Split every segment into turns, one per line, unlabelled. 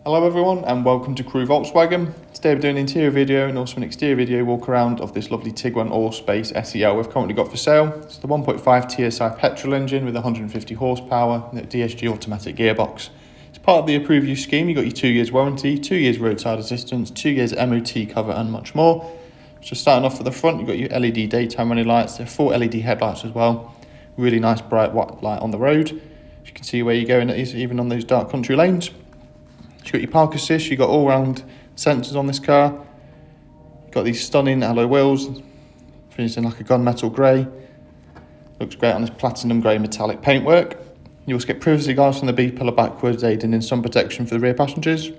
Hello everyone and welcome to Crewe Volkswagen. Today we're doing an interior video and also an exterior video walk around of this lovely Tiguan Allspace SEL we've currently got for sale. It's the 1.5 TSI petrol engine with 150 horsepower and a DSG automatic gearbox. It's part of the approved use scheme. You've got your 2 years warranty, 2 years roadside assistance, 2 years MOT cover and much more. So starting off at the front, you've got your LED daytime running lights. They're full LED headlights as well. Really nice bright white light on the road. As you can see where you're going, it is even on those dark country lanes. You've got your park assist, you've got all-round sensors on this car. You've got these stunning alloy wheels, finished in like a gunmetal grey. Looks great on this platinum grey metallic paintwork. You also get privacy glass from the B-pillar backwards, aiding in sun protection for the rear passengers.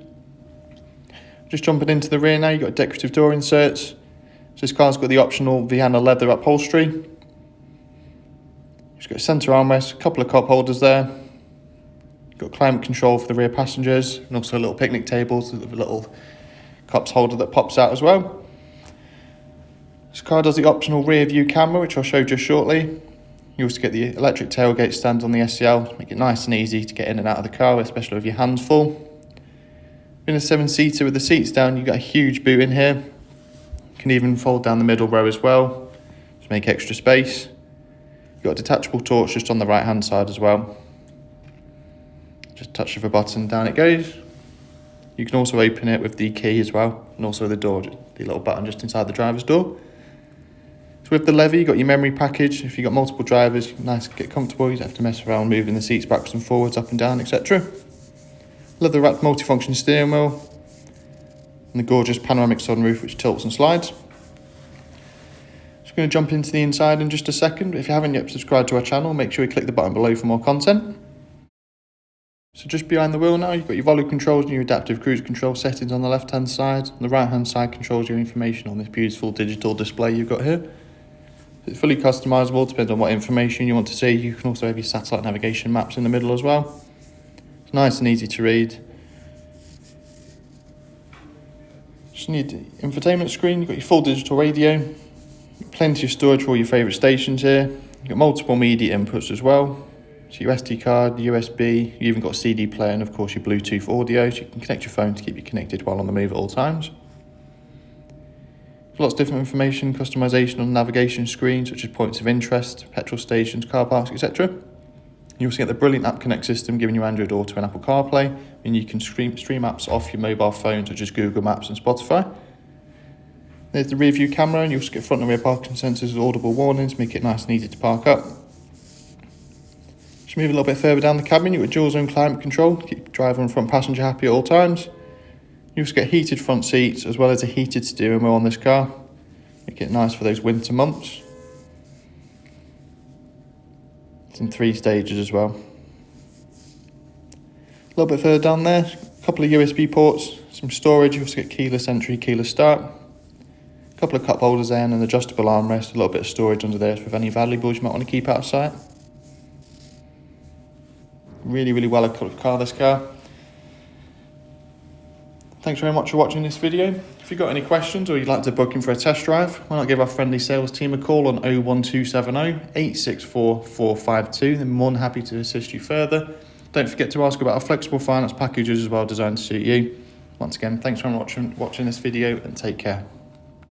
Just jumping into the rear now, you've got decorative door inserts. So this car's got the optional Vienna leather upholstery. You've got a centre armrest, a couple of cup holders there. Got climate control for the rear passengers and also a little picnic table with a little cups holder that pops out as well. This car does the optional rear view camera, which I'll show just shortly. You also get the electric tailgate stand on the SEL to make it nice and easy to get in and out of the car, especially with your hands full. In a 7-seater with the seats down, you've got a huge boot in here. You can even fold down the middle row as well to make extra space. You've got a detachable torch just on the right hand side as well. Just touch of a button, down it goes. You can also open it with the key as well, and also the door, the little button just inside the driver's door. So with the lever, you've got your memory package. If you've got multiple drivers, nice to get comfortable. You don't have to mess around moving the seats backwards and forwards, up and down, etc. Leather wrapped multifunction steering wheel, and the gorgeous panoramic sunroof, which tilts and slides. Just going to jump into the inside in just a second. If you haven't yet subscribed to our channel, make sure you click the button below for more content. So just behind the wheel now, you've got your volume controls and your adaptive cruise control settings on the left hand side. On the right hand side controls your information on this beautiful digital display you've got here. It's fully customizable, depending on what information you want to see. You can also have your satellite navigation maps in the middle as well. It's nice and easy to read. Just need the infotainment screen. You've got your full digital radio, plenty of storage for all your favourite stations here. You've got multiple media inputs as well. So your SD card, USB, you even got a CD player and of course your Bluetooth audio, so you can connect your phone to keep you connected while on the move at all times. Lots of different information, customization on the navigation screen, such as points of interest, petrol stations, car parks, etc. You also get the brilliant App Connect system giving you AndroidAuto and AppleCarPlay, and you can stream apps off your mobile phone such as Google Maps and Spotify. There's the rear view camera, and you also get front and rear parking sensors with audible warnings, make it nice and easy to park up. Just move a little bit further down the cabin, you've got dual zone climate control, keep the driver and front passenger happy at all times. You also get heated front seats as well as a heated steering wheel on this car. Make it nice for those winter months. It's in 3 stages as well. A little bit further down there, a couple of USB ports, some storage. You also get keyless entry, keyless start. A couple of cup holders there and an adjustable armrest, a little bit of storage under there for any valuables you might want to keep out of sight. Really well equipped car, this car. Thanks very much for watching this video. If you've got any questions or you'd like to book in for a test drive, why not give our friendly sales team a call on 01270 864 452. They're more than happy to assist you further. Don't forget to ask about our flexible finance packages as well, designed to suit you. Once again, thanks very much for watching this video and take care.